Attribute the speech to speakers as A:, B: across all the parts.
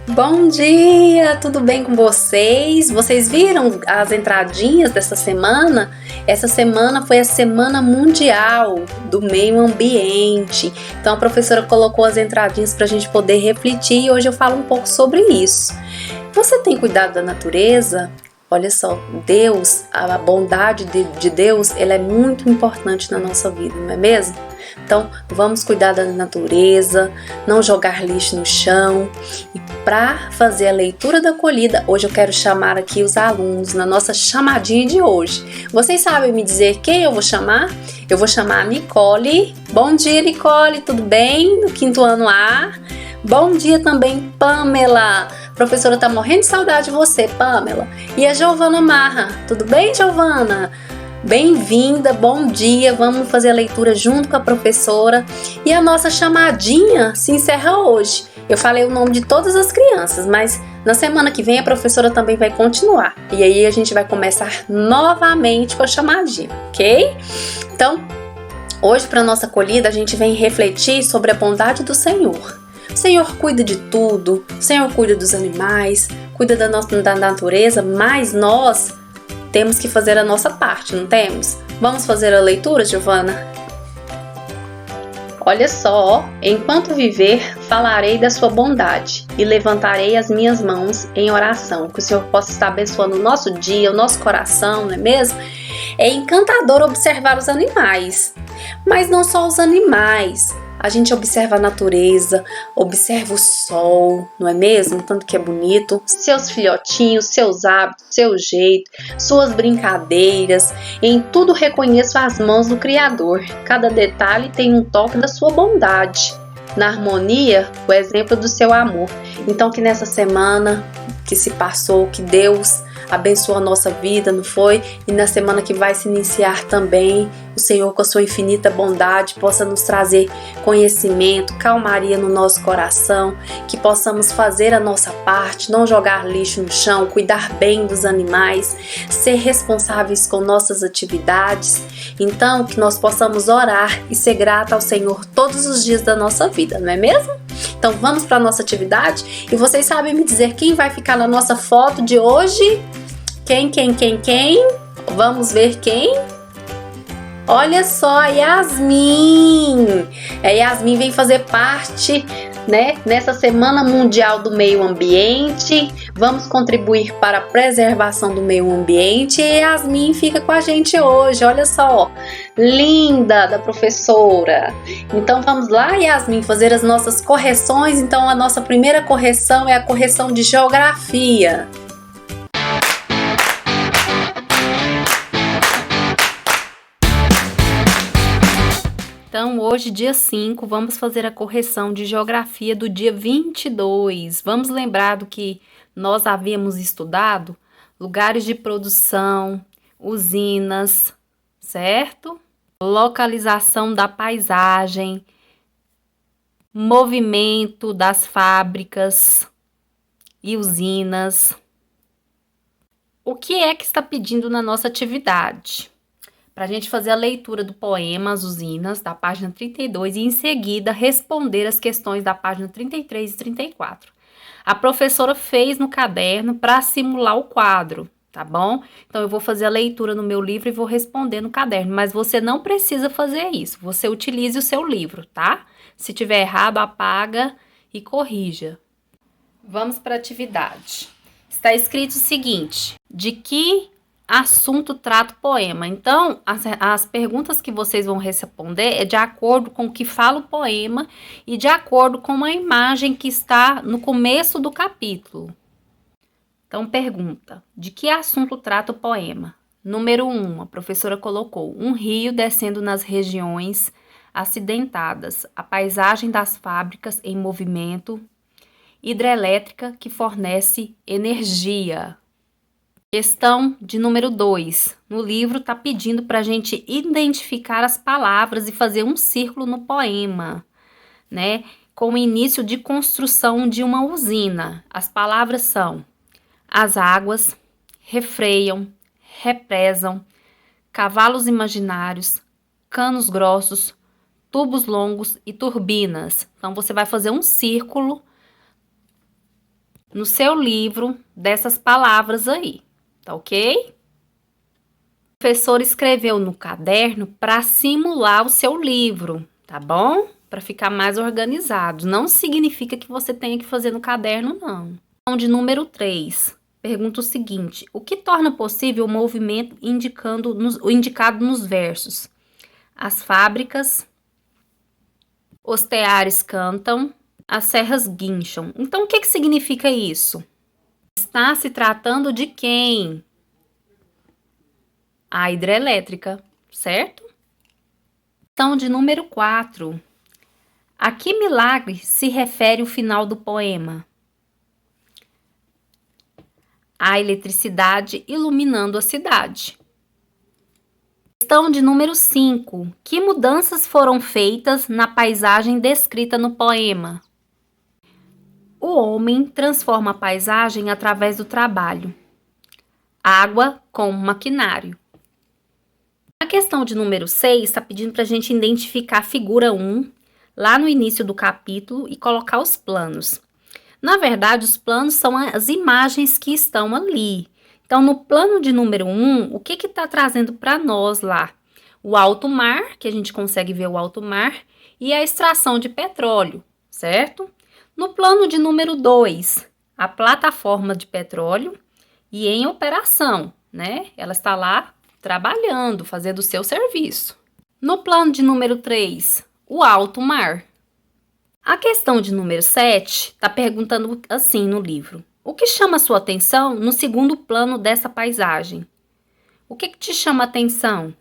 A: Bom dia, tudo bem com vocês? Vocês viram as entradinhas dessa semana? Essa semana foi a Semana Mundial do Meio Ambiente. Então a professora colocou as entradinhas para a gente poder refletir e hoje eu falo um pouco sobre isso. Você tem cuidado da natureza? Olha só, Deus, a bondade de Deus, ela é muito importante na nossa vida, não é mesmo? Então, vamos cuidar da natureza, não jogar lixo no chão. E para fazer a leitura da acolhida, hoje eu quero chamar aqui os alunos na nossa chamadinha de hoje. Vocês sabem me dizer quem eu vou chamar? Eu vou chamar a Nicole. Bom dia, Nicole, tudo bem? Do 5º ano A. Bom dia também, Pamela. A professora tá morrendo de saudade de você, Pamela. E a Giovana Marra. Tudo bem, Giovana? Bem-vinda, bom dia, vamos fazer a leitura junto com a professora e a nossa chamadinha se encerra hoje. Eu falei o nome de todas as crianças, mas na semana que vem a professora também vai continuar e aí a gente vai começar novamente com a chamadinha, ok? Então, hoje para nossa acolhida a gente vem refletir sobre a bondade do Senhor. O Senhor cuida de tudo, o Senhor cuida dos animais, cuida da natureza, mas nós temos que fazer a nossa parte, não temos? Vamos fazer a leitura, Giovana? Olha só, enquanto viver, falarei da sua bondade e levantarei as minhas mãos em oração, que o Senhor possa estar abençoando o nosso dia, o nosso coração, não é mesmo? É encantador observar os animais, mas não só os animais. A gente observa a natureza, observa o sol, não é mesmo? Tanto que é bonito. Seus filhotinhos, seus hábitos, seu jeito, suas brincadeiras. Em tudo reconheço as mãos do Criador. Cada detalhe tem um toque da sua bondade. Na harmonia, o exemplo do seu amor. Então que nessa semana que se passou, que Deus abençoa a nossa vida, não foi? E na semana que vai se iniciar também, o Senhor com a sua infinita bondade possa nos trazer conhecimento, calmaria no nosso coração, que possamos fazer a nossa parte, não jogar lixo no chão, cuidar bem dos animais, ser responsáveis com nossas atividades. Então, que nós possamos orar e ser grata ao Senhor todos os dias da nossa vida, não é mesmo? Então, vamos para a nossa atividade e vocês sabem me dizer quem vai ficar na nossa foto de hoje? Quem? Vamos ver quem? Olha só, a Yasmin! A Yasmin vem fazer parte, né, nessa Semana Mundial do Meio Ambiente. Vamos contribuir para a preservação do meio ambiente e a Yasmin fica com a gente hoje. Olha só, linda da professora. Então vamos lá, Yasmin, fazer as nossas correções. Então a nossa primeira correção é a correção de geografia. Então, hoje, dia 5, vamos fazer a correção de geografia do dia 22. Vamos lembrar do que nós havíamos estudado? Lugares de produção, usinas, certo? Localização da paisagem, movimento das fábricas e usinas. O que é que está pedindo na nossa atividade? Para a gente fazer a leitura do poema As Usinas, da página 32, e em seguida responder as questões da página 33 e 34. A professora fez no caderno para simular o quadro, tá bom? Então, eu vou fazer a leitura no meu livro e vou responder no caderno, mas você não precisa fazer isso, você utilize o seu livro, tá? Se tiver errado, apaga e corrija. Vamos para a atividade. Está escrito o seguinte: de que assunto trata o poema? Então, as perguntas que vocês vão responder é de acordo com o que fala o poema e de acordo com a imagem que está no começo do capítulo. Então, pergunta: de que assunto trata o poema? Número 1, a professora colocou: um rio descendo nas regiões acidentadas, a paisagem das fábricas em movimento, hidrelétrica que fornece energia. Questão de número 2. No livro está pedindo para a gente identificar as palavras e fazer um círculo no poema, né? Com o início de construção de uma usina. As palavras são as águas, refreiam, represam, cavalos imaginários, canos grossos, tubos longos e turbinas. Então, você vai fazer um círculo no seu livro dessas palavras aí, tá ok? O professor escreveu no caderno para simular o seu livro, tá bom? Para ficar mais organizado. Não significa que você tenha que fazer no caderno, não. Então, de número 3, pergunta o seguinte: o que torna possível o movimento indicado nos versos? As fábricas, os teares cantam, as serras guincham. Então, o que significa isso? Está se tratando de quem? A hidrelétrica, certo? Então, de número 4. A que milagre se refere o final do poema? A eletricidade iluminando a cidade. Questão de número 5. Que mudanças foram feitas na paisagem descrita no poema? O homem transforma a paisagem através do trabalho. Água com maquinário. A questão de número 6 está pedindo para a gente identificar a figura 1, lá no início do capítulo, e colocar os planos. Na verdade, os planos são as imagens que estão ali. Então, no plano de número 1, o que está trazendo para nós lá? O alto mar, que a gente consegue ver o alto mar, e a extração de petróleo, certo? No plano de número 2, a plataforma de petróleo e em operação, né? Ela está lá trabalhando, fazendo o seu serviço. No plano de número 3, o alto mar. A questão de número 7 está perguntando assim no livro: o que chama a sua atenção no segundo plano dessa paisagem? O que te chama a atenção?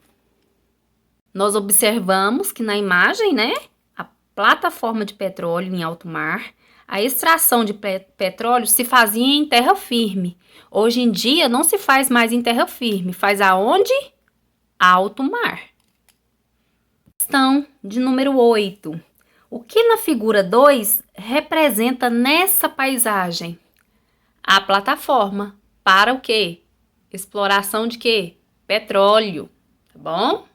A: Nós observamos que na imagem, né, a plataforma de petróleo em alto mar, a extração de petróleo se fazia em terra firme. Hoje em dia não se faz mais em terra firme, faz aonde? Alto mar. Questão de número 8. O que na figura 2 representa nessa paisagem? A plataforma. Para o quê? Exploração de quê? Petróleo, tá bom?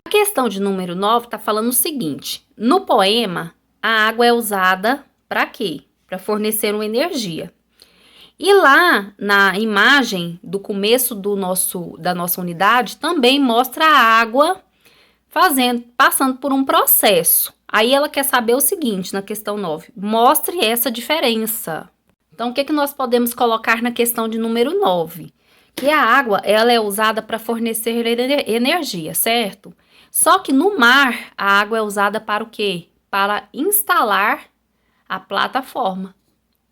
A: A questão de número 9 está falando o seguinte: no poema, a água é usada para quê? Para fornecer uma energia. E lá na imagem do começo da nossa unidade também mostra a água passando por um processo. Aí ela quer saber o seguinte, na questão 9, mostre essa diferença. Então, o que nós podemos colocar na questão de número 9? Que a água, ela é usada para fornecer energia, certo? Só que no mar, a água é usada para o quê? Para instalar a plataforma.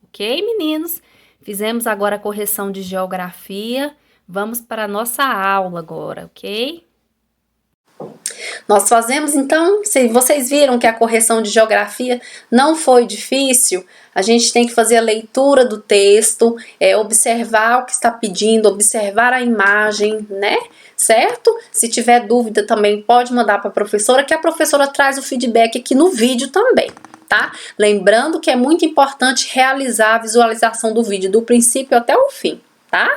A: Ok, meninos? Fizemos agora a correção de geografia. Vamos para a nossa aula agora, ok? Nós fazemos, então, se vocês viram que a correção de geografia não foi difícil, a gente tem que fazer a leitura do texto, observar o que está pedindo, observar a imagem, né? Certo? Se tiver dúvida também pode mandar para a professora, que a professora traz o feedback aqui no vídeo também, tá? Lembrando que é muito importante realizar a visualização do vídeo, do princípio até o fim, tá?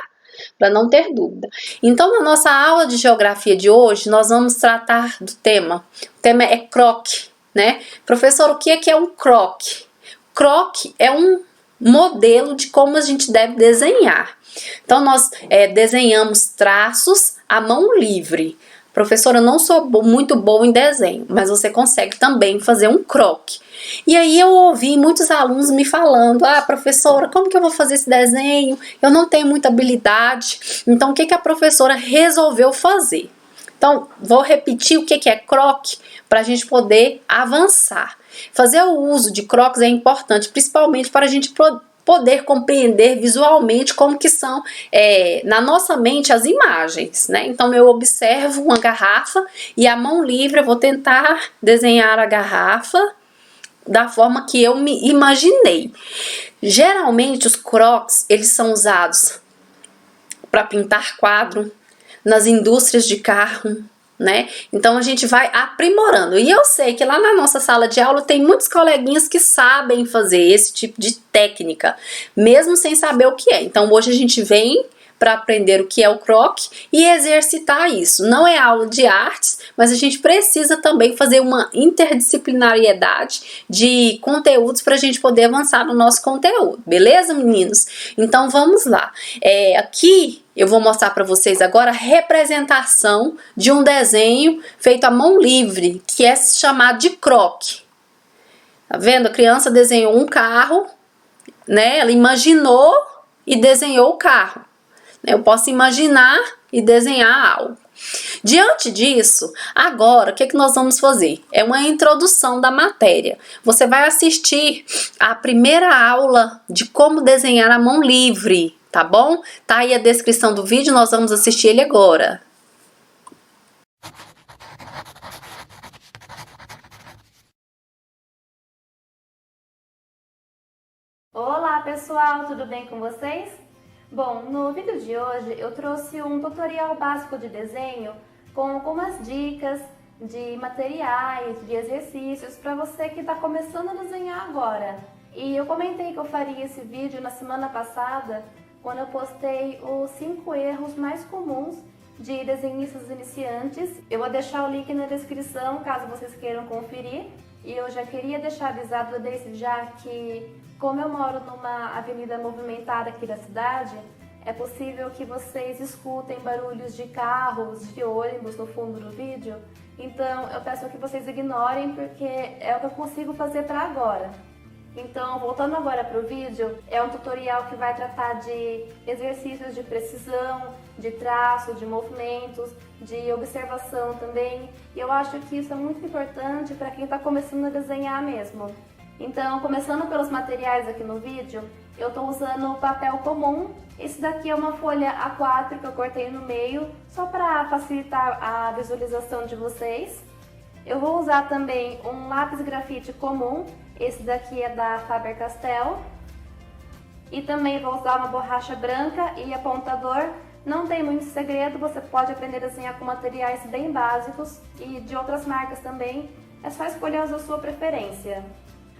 A: Para não ter dúvida. Então, na nossa aula de geografia de hoje, nós vamos tratar do tema. O tema é croque, né? Professor, o que é um croque? Croque é um modelo de como a gente deve desenhar. Então, nós desenhamos traços à mão livre. Professora, eu não sou muito boa em desenho, mas você consegue também fazer um croque. E aí eu ouvi muitos alunos me falando: ah, professora, como que eu vou fazer esse desenho? Eu não tenho muita habilidade. Então, o que a professora resolveu fazer? Então, vou repetir o que é croque para a gente poder avançar. Fazer o uso de croques é importante, principalmente para a gente poder compreender visualmente como que são na nossa mente as imagens, né? Então eu observo uma garrafa e a mão livre eu vou tentar desenhar a garrafa da forma que eu me imaginei. Geralmente os croquis, eles são usados para pintar quadro, nas indústrias de carro, né? Então a gente vai aprimorando. E eu sei que lá na nossa sala de aula tem muitos coleguinhas que sabem fazer esse tipo de técnica, mesmo sem saber o que é. Então hoje a gente vem para aprender o que é o croquis e exercitar isso. Não é aula de artes, mas a gente precisa também fazer uma interdisciplinariedade de conteúdos para a gente poder avançar no nosso conteúdo, beleza, meninos? Então vamos lá. Aqui eu vou mostrar para vocês agora a representação de um desenho feito à mão livre, que é chamado de croquis. Tá vendo? A criança desenhou um carro, né? Ela imaginou e desenhou o carro. Eu posso imaginar e desenhar algo. Diante disso, agora o que nós vamos fazer? É uma introdução da matéria. Você vai assistir a primeira aula de como desenhar à mão livre, tá bom? Tá aí a descrição do vídeo, nós vamos assistir ele agora.
B: Olá pessoal, tudo bem com vocês? Bom, no vídeo de hoje eu trouxe um tutorial básico de desenho com algumas dicas de materiais, de exercícios para você que está começando a desenhar agora. E eu comentei que eu faria esse vídeo na semana passada, quando eu postei os 5 erros mais comuns de desenhistas iniciantes. Eu vou deixar o link na descrição caso vocês queiram conferir. E eu já queria deixar avisado desde já que, como eu moro numa avenida movimentada aqui da cidade, é possível que vocês escutem barulhos de carros, de ônibus no fundo do vídeo. Então eu peço que vocês ignorem porque é o que eu consigo fazer para agora. Então, voltando agora para o vídeo, é um tutorial que vai tratar de exercícios de precisão, de traço, de movimentos, de observação também. E eu acho que isso é muito importante para quem está começando a desenhar mesmo. Então, começando pelos materiais aqui no vídeo, eu estou usando papel comum. Esse daqui é uma folha A4 que eu cortei no meio, só para facilitar a visualização de vocês. Eu vou usar também um lápis grafite comum, esse daqui é da Faber-Castell. E também vou usar uma borracha branca e apontador. Não tem muito segredo, você pode aprender a desenhar com materiais bem básicos e de outras marcas também. É só escolher a sua preferência.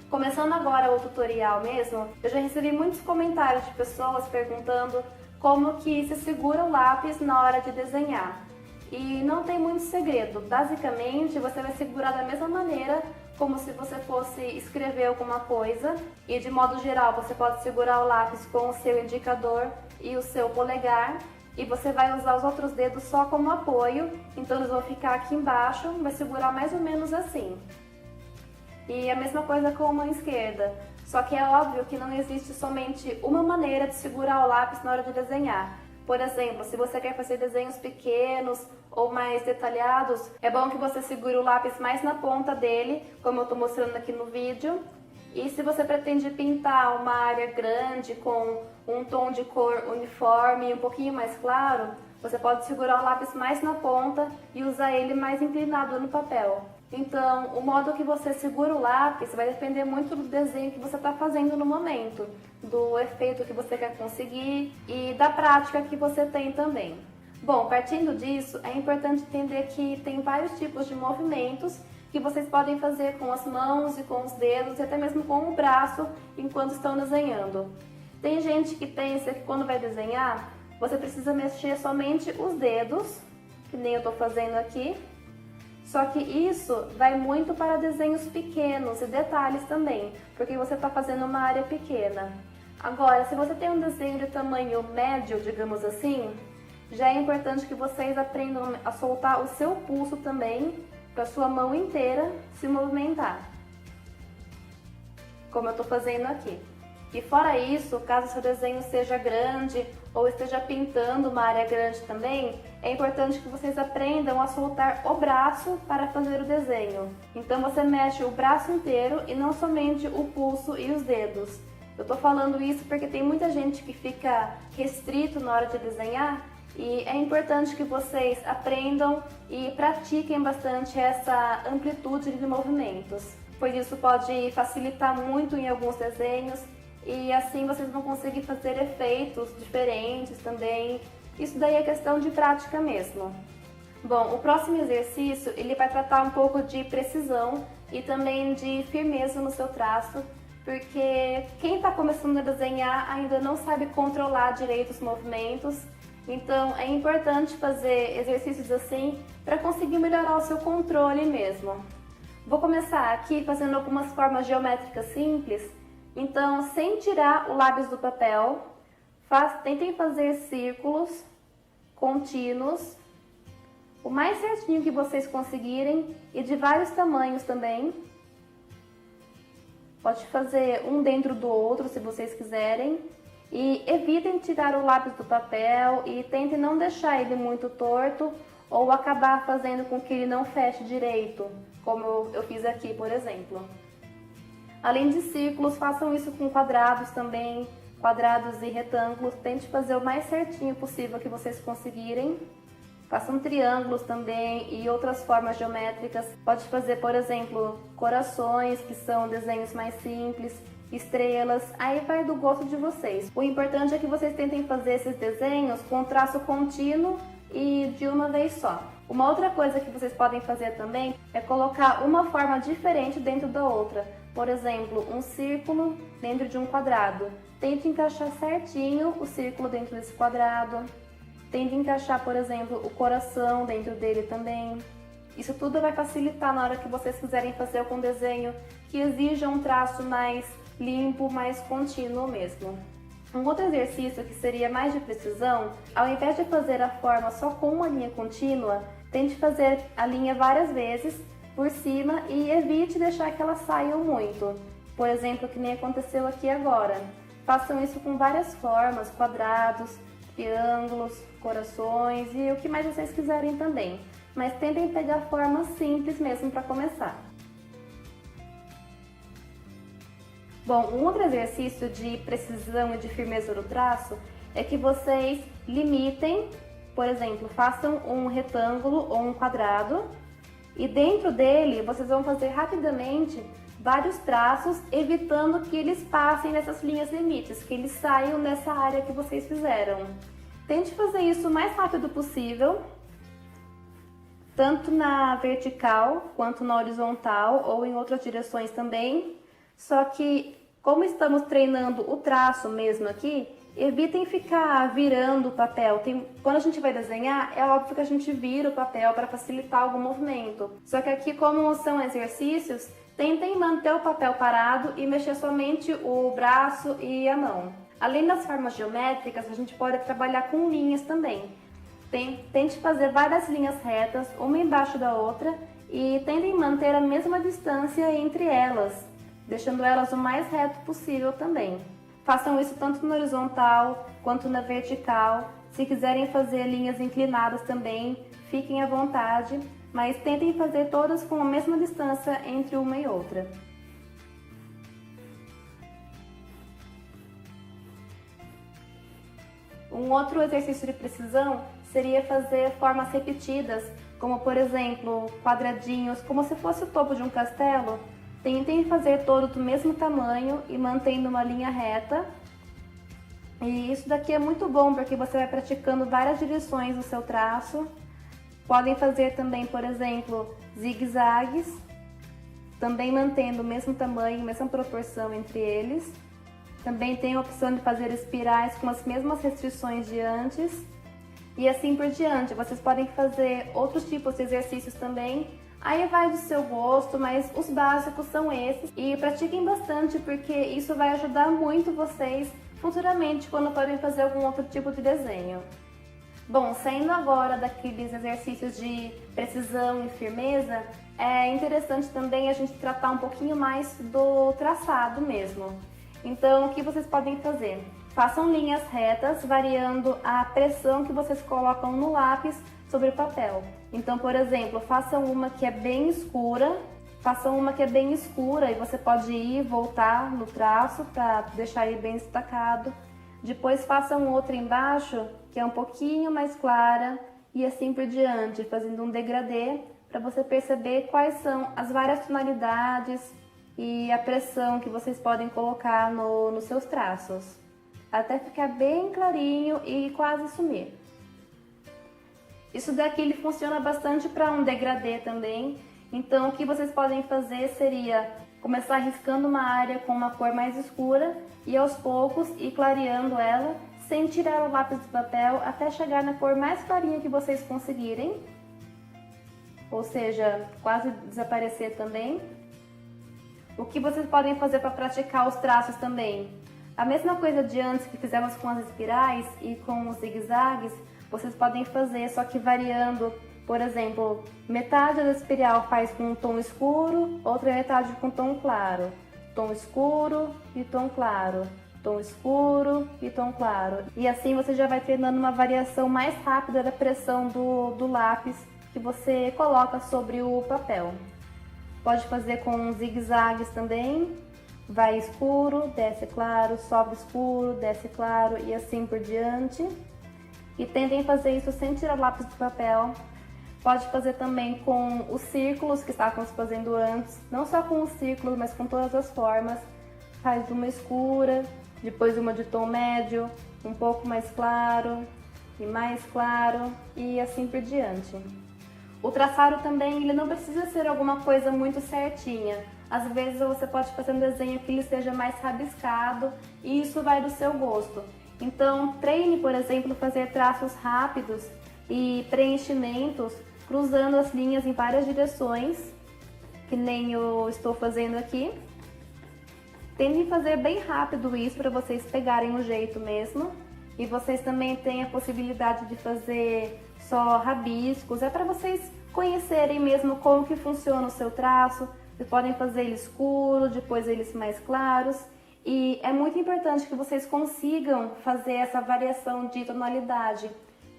B: Começando agora o tutorial mesmo, eu já recebi muitos comentários de pessoas perguntando como que se segura o lápis na hora de desenhar. E não tem muito segredo, basicamente você vai segurar da mesma maneira como se você fosse escrever alguma coisa. E de modo geral você pode segurar o lápis com o seu indicador e o seu polegar. E você vai usar os outros dedos só como apoio, então eles vão ficar aqui embaixo, vai segurar mais ou menos assim. E a mesma coisa com a mão esquerda, só que é óbvio que não existe somente uma maneira de segurar o lápis na hora de desenhar. Por exemplo, se você quer fazer desenhos pequenos ou mais detalhados, é bom que você segure o lápis mais na ponta dele, como eu estou mostrando aqui no vídeo. E se você pretende pintar uma área grande com um tom de cor uniforme e um pouquinho mais claro, você pode segurar o lápis mais na ponta e usar ele mais inclinado no papel. Então, o modo que você segura o lápis vai depender muito do desenho que você está fazendo no momento, do efeito que você quer conseguir e da prática que você tem também. Bom, partindo disso, é importante entender que tem vários tipos de movimentos que vocês podem fazer com as mãos e com os dedos e até mesmo com o braço enquanto estão desenhando. Tem gente que pensa que quando vai desenhar, você precisa mexer somente os dedos, que nem eu estou fazendo aqui. Só que isso vai muito para desenhos pequenos e detalhes também, porque você está fazendo uma área pequena. Agora, se você tem um desenho de tamanho médio, digamos assim, já é importante que vocês aprendam a soltar o seu pulso também, para a sua mão inteira se movimentar, como eu estou fazendo aqui. E fora isso, caso seu desenho seja grande ou esteja pintando uma área grande também, é importante que vocês aprendam a soltar o braço para fazer o desenho. Então você mexe o braço inteiro e não somente o pulso e os dedos. Eu estou falando isso porque tem muita gente que fica restrito na hora de desenhar e é importante que vocês aprendam e pratiquem bastante essa amplitude de movimentos, pois isso pode facilitar muito em alguns desenhos. E assim vocês vão conseguir fazer efeitos diferentes também. Isso daí é questão de prática mesmo. Bom, o próximo exercício ele vai tratar um pouco de precisão e também de firmeza no seu traço, porque quem está começando a desenhar ainda não sabe controlar direito os movimentos, então é importante fazer exercícios assim para conseguir melhorar o seu controle mesmo. Vou começar aqui fazendo algumas formas geométricas simples, então sem tirar o lápis do papel, tentem fazer círculos contínuos, o mais certinho que vocês conseguirem e de vários tamanhos também. Pode fazer um dentro do outro se vocês quiserem. E evitem tirar o lápis do papel e tentem não deixar ele muito torto ou acabar fazendo com que ele não feche direito, como eu fiz aqui, por exemplo. Além de círculos, façam isso com quadrados também, quadrados e retângulos. Tente fazer o mais certinho possível que vocês conseguirem. Façam triângulos também e outras formas geométricas. Pode fazer, por exemplo, corações, que são desenhos mais simples, estrelas, aí vai do gosto de vocês. O importante é que vocês tentem fazer esses desenhos com traço contínuo e de uma vez só. Uma outra coisa que vocês podem fazer também é colocar uma forma diferente dentro da outra. Por exemplo, um círculo dentro de um quadrado. Tente encaixar certinho o círculo dentro desse quadrado. Tente encaixar, por exemplo, o coração dentro dele também. Isso tudo vai facilitar na hora que vocês quiserem fazer algum desenho que exija um traço mais limpo, mais contínuo mesmo. Um outro exercício que seria mais de precisão, ao invés de fazer a forma só com uma linha contínua, tente fazer a linha várias vezes por cima e evite deixar que elas saiam muito. Por exemplo, que nem aconteceu aqui agora. Façam isso com várias formas, quadrados, triângulos, corações e o que mais vocês quiserem também. Mas tentem pegar formas simples mesmo para começar. Bom, um outro exercício de precisão e de firmeza no traço é que vocês limitem, por exemplo, façam um retângulo ou um quadrado e dentro dele vocês vão fazer rapidamente vários traços, evitando que eles passem nessas linhas limites, que eles saiam dessa área que vocês fizeram. Tente fazer isso o mais rápido possível, tanto na vertical quanto na horizontal ou em outras direções também. Só que, como estamos treinando o traço mesmo aqui, evitem ficar virando o papel. Quando a gente vai desenhar, é óbvio que a gente vira o papel para facilitar algum movimento. Só que aqui, como são exercícios, tentem manter o papel parado e mexer somente o braço e a mão. Além das formas geométricas, a gente pode trabalhar com linhas também. Tente fazer várias linhas retas, uma embaixo da outra, e tentem manter a mesma distância entre elas, deixando elas o mais reto possível também. Façam isso tanto na horizontal quanto na vertical. Se quiserem fazer linhas inclinadas também, fiquem à vontade, mas tentem fazer todas com a mesma distância entre uma e outra. Um outro exercício de precisão seria fazer formas repetidas, como por exemplo, quadradinhos, como se fosse o topo de um castelo. Tentem fazer todo do mesmo tamanho e mantendo uma linha reta. E isso daqui é muito bom porque você vai praticando várias direções do seu traço. Podem fazer também, por exemplo, zigue-zagues, também mantendo o mesmo tamanho, mesma proporção entre eles. Também tem a opção de fazer espirais com as mesmas restrições de antes. E assim por diante. Vocês podem fazer outros tipos de exercícios também. Aí vai do seu gosto, mas os básicos são esses. E pratiquem bastante porque isso vai ajudar muito vocês futuramente quando forem fazer algum outro tipo de desenho. Bom, saindo agora daqueles exercícios de precisão e firmeza, é interessante também a gente tratar um pouquinho mais do traçado mesmo. Então, o que vocês podem fazer? Façam linhas retas, variando a pressão que vocês colocam no lápis sobre o papel. Então, por exemplo, façam uma que é bem escura, e você pode ir e voltar no traço para deixar ele bem destacado. Depois façam outra embaixo, que é um pouquinho mais clara, e assim por diante, fazendo um degradê para você perceber quais são as várias tonalidades e a pressão que vocês podem colocar nos seus traços, até ficar bem clarinho e quase sumir. Isso daqui ele funciona bastante para um degradê também. Então o que vocês podem fazer seria começar riscando uma área com uma cor mais escura e aos poucos ir clareando ela sem tirar o lápis do papel até chegar na cor mais clarinha que vocês conseguirem. Ou seja, quase desaparecer também. O que vocês podem fazer para praticar os traços também? A mesma coisa de antes que fizemos com as espirais e com os zigue-zagues, vocês podem fazer, só que variando. Por exemplo, metade da espiral faz com um tom escuro, outra metade com tom claro. Tom escuro e tom claro. Tom escuro e tom claro. E assim você já vai treinando uma variação mais rápida da pressão do lápis que você coloca sobre o papel. Pode fazer com zigue-zagues também. Vai escuro, desce claro, sobe escuro, desce claro e assim por diante. E tentem fazer isso sem tirar o lápis do papel. Pode fazer também com os círculos que estávamos fazendo antes, não só com os círculos, mas com todas as formas. Faz uma escura, depois uma de tom médio, um pouco mais claro e assim por diante. O traçado também ele não precisa ser alguma coisa muito certinha. Às vezes você pode fazer um desenho que ele seja mais rabiscado e isso vai do seu gosto. Então treine, por exemplo, fazer traços rápidos e preenchimentos cruzando as linhas em várias direções, que nem eu estou fazendo aqui. Tentem fazer bem rápido isso para vocês pegarem o jeito mesmo. E vocês também têm a possibilidade de fazer só rabiscos, é para vocês conhecerem mesmo como que funciona o seu traço. Vocês podem fazer ele escuro, depois eles mais claros. E é muito importante que vocês consigam fazer essa variação de tonalidade,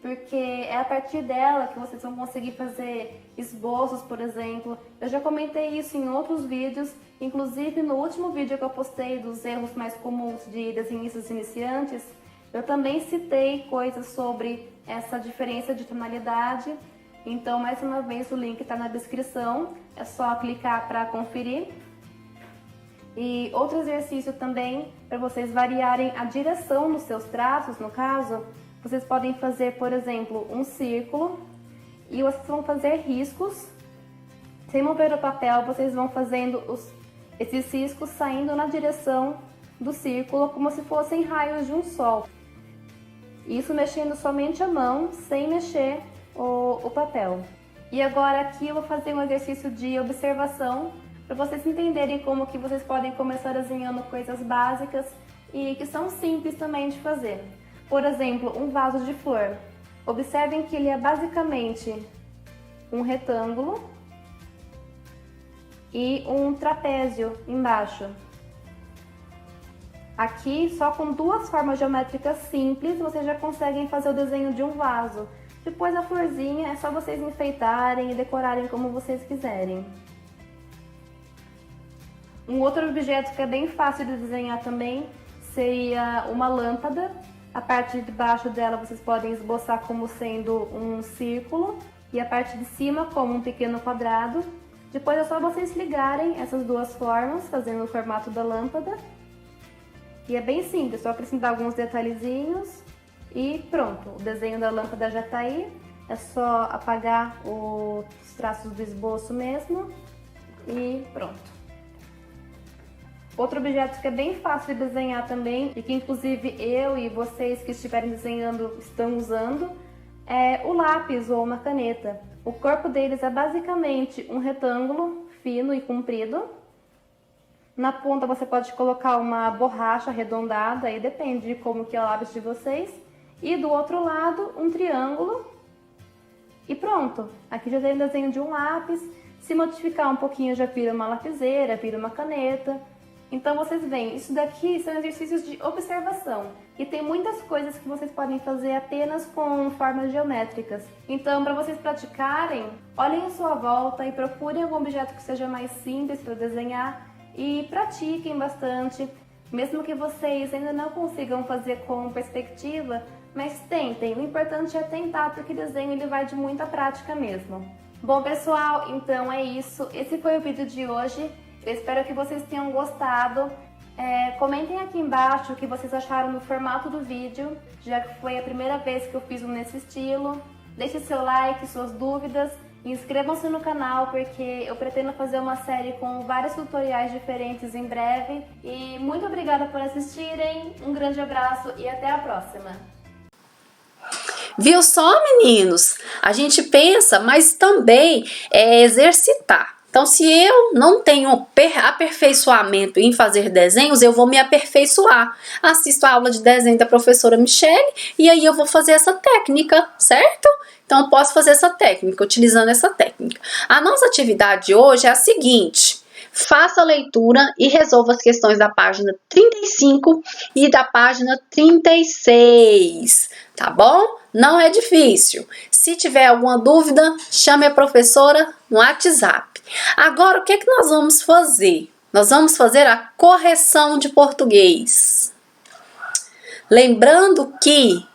B: porque é a partir dela que vocês vão conseguir fazer esboços, por exemplo. Eu já comentei isso em outros vídeos, inclusive no último vídeo que eu postei dos erros mais comuns de desenhistas iniciantes, eu também citei coisas sobre essa diferença de tonalidade. Então, mais uma vez, o link está na descrição, é só clicar para conferir. E outro exercício também, para vocês variarem a direção dos seus traços, no caso, vocês podem fazer, por exemplo, um círculo e vocês vão fazer riscos. Sem mover o papel, vocês vão fazendo esses riscos saindo na direção do círculo, como se fossem raios de um sol. Isso mexendo somente a mão, sem mexer o papel. E agora aqui eu vou fazer um exercício de observação para vocês entenderem como que vocês podem começar desenhando coisas básicas e que são simples também de fazer. Por exemplo, um vaso de flor. Observem que ele é basicamente um retângulo e um trapézio embaixo. Aqui, só com duas formas geométricas simples, vocês já conseguem fazer o desenho de um vaso. Depois a florzinha é só vocês enfeitarem e decorarem como vocês quiserem. Um outro objeto que é bem fácil de desenhar também seria uma lâmpada. A parte de baixo dela vocês podem esboçar como sendo um círculo e a parte de cima como um pequeno quadrado. Depois é só vocês ligarem essas duas formas, fazendo o formato da lâmpada. E é bem simples, só acrescentar alguns detalhezinhos e pronto, o desenho da lâmpada já está aí. É só apagar os traços do esboço mesmo e pronto. Outro objeto que é bem fácil de desenhar também, e que inclusive eu e vocês que estiverem desenhando estão usando, é o lápis ou uma caneta. O corpo deles é basicamente um retângulo fino e comprido. Na ponta você pode colocar uma borracha arredondada, aí depende de como que é o lápis de vocês. E do outro lado, um triângulo. E pronto, aqui já tem o desenho de um lápis. Se modificar um pouquinho já vira uma lapiseira, vira uma caneta. Então vocês veem, isso daqui são exercícios de observação. E tem muitas coisas que vocês podem fazer apenas com formas geométricas. Então, para vocês praticarem, olhem à sua volta e procurem algum objeto que seja mais simples para desenhar. E pratiquem bastante, mesmo que vocês ainda não consigam fazer com perspectiva, mas tentem. O importante é tentar, porque desenho ele vai de muita prática mesmo. Bom pessoal, então é isso. Esse foi o vídeo de hoje. Eu espero que vocês tenham gostado. Comentem aqui embaixo o que vocês acharam do formato do vídeo, já que foi a primeira vez que eu fiz um nesse estilo. Deixe seu like, suas dúvidas, inscrevam-se no canal porque eu pretendo fazer uma série com vários tutoriais diferentes em breve. E muito obrigada por assistirem, um grande abraço e até a próxima!
A: Viu só, meninos? A gente pensa, mas também é exercitar. Então, se eu não tenho aperfeiçoamento em fazer desenhos, eu vou me aperfeiçoar. Assisto a aula de desenho da professora Michele e aí eu vou fazer essa técnica, certo? Então, eu posso fazer essa técnica, utilizando essa técnica. A nossa atividade de hoje é a seguinte: faça a leitura e resolva as questões da página 35 e da página 36, tá bom? Não é difícil. Se tiver alguma dúvida, chame a professora no WhatsApp. Agora, o que é que nós vamos fazer? Nós vamos fazer a correção de português. Lembrando que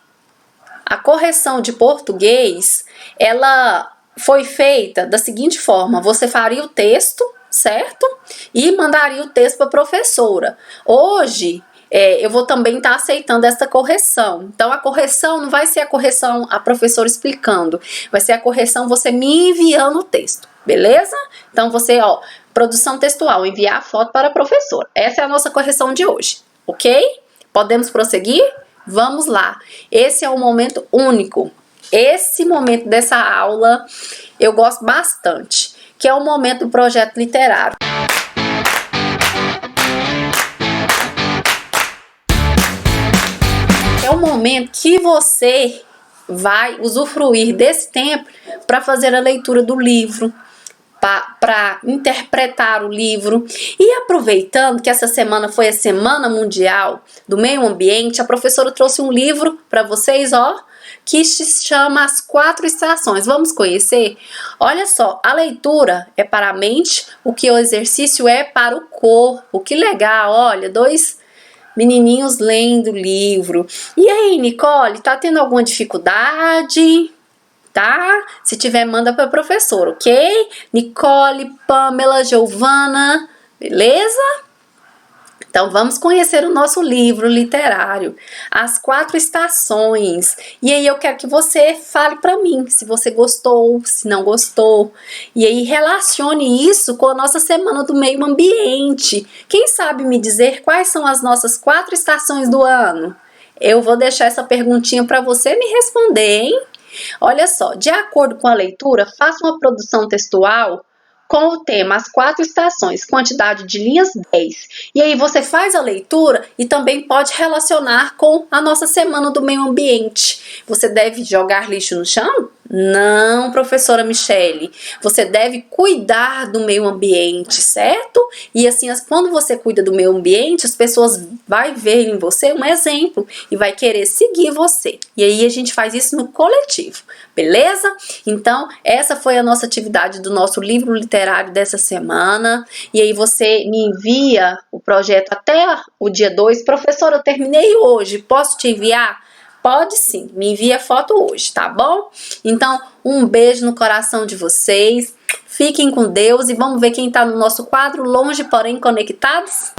A: a correção de português, ela foi feita da seguinte forma: você faria o texto, certo? E mandaria o texto para a professora. Hoje, eu vou também estar aceitando essa correção. Então, a correção não vai ser a correção a professora explicando, vai ser a correção você me enviando o texto, beleza? Então, você, produção textual, enviar a foto para a professora. Essa é a nossa correção de hoje, ok? Podemos prosseguir? Vamos lá. Esse é um momento único. Esse momento dessa aula eu gosto bastante, que é o momento do projeto literário. É o momento que você vai usufruir desse tempo para fazer a leitura do livro, para interpretar o livro. E aproveitando que essa semana foi a Semana Mundial do Meio Ambiente, a professora trouxe um livro para vocês, que se chama As Quatro Estações. Vamos conhecer? Olha só, a leitura é para a mente, o que o exercício é para o corpo. Que legal, olha, 2 menininhos lendo o livro. E aí, Nicole, tá tendo alguma dificuldade? Tá? Se tiver, manda para a professora, ok? Nicole, Pamela, Giovana, beleza? Então, vamos conhecer o nosso livro literário, As Quatro Estações. E aí, eu quero que você fale para mim se você gostou, se não gostou. E aí, relacione isso com a nossa Semana do Meio Ambiente. Quem sabe me dizer quais são as nossas 4 estações do ano? Eu vou deixar essa perguntinha para você me responder, hein? Olha só, de acordo com a leitura, faça uma produção textual com o tema As Quatro Estações, quantidade de linhas 10. E aí você faz a leitura e também pode relacionar com a nossa Semana do Meio Ambiente. Você deve jogar lixo no chão? Não, professora Michele. Você deve cuidar do meio ambiente, certo? E assim, quando você cuida do meio ambiente, as pessoas vão ver em você um exemplo e vai querer seguir você. E aí a gente faz isso no coletivo, beleza? Então, essa foi a nossa atividade do nosso livro literário dessa semana. E aí você me envia o projeto até o dia 2. Professora, eu terminei hoje, posso te enviar? Pode sim, me envia foto hoje, tá bom? Então, um beijo no coração de vocês, fiquem com Deus e vamos ver quem tá no nosso quadro Longe, Porém Conectados.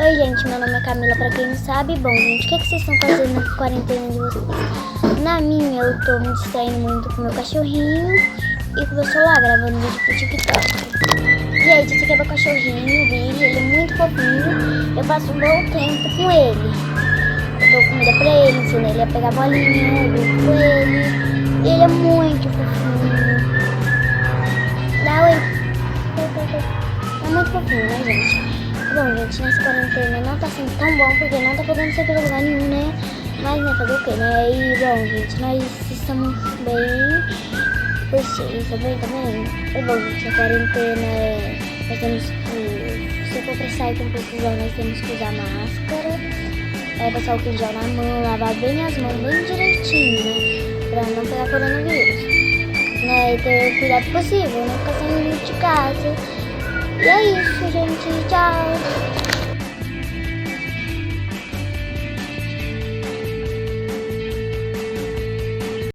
C: Oi gente, meu nome é Camila, pra quem não sabe. Bom gente, o que vocês estão fazendo na quarentena de vocês? Na minha eu tô me distraindo muito com meu cachorrinho e com o meu celular, gravando vídeo pro TikTok. Gente, esse aqui é meu cachorrinho, o Billy, ele é muito fofinho, eu passo um bom tempo com ele. Eu dou comida pra ele, ensino ele a pegar bolinha, eu brinco com ele, e ele é muito fofinho. Dá oi. É muito fofinho, né gente? Bom gente, nessa quarentena não tá sendo tão bom, porque não tá podendo ser pra lugar nenhum, né? Mas né, fazer o quê, né? E bom gente, nós estamos bem. Vocês também? É bom, gente, a quarentena nós temos que, se for pra sair com precisão, nós temos que usar máscara, passar o álcool gel na mão, lavar bem as mãos, bem direitinho, né, pra não pegar coronavírus, né, e ter o cuidado possível, não ficar saindo de casa. E é isso, gente, tchau!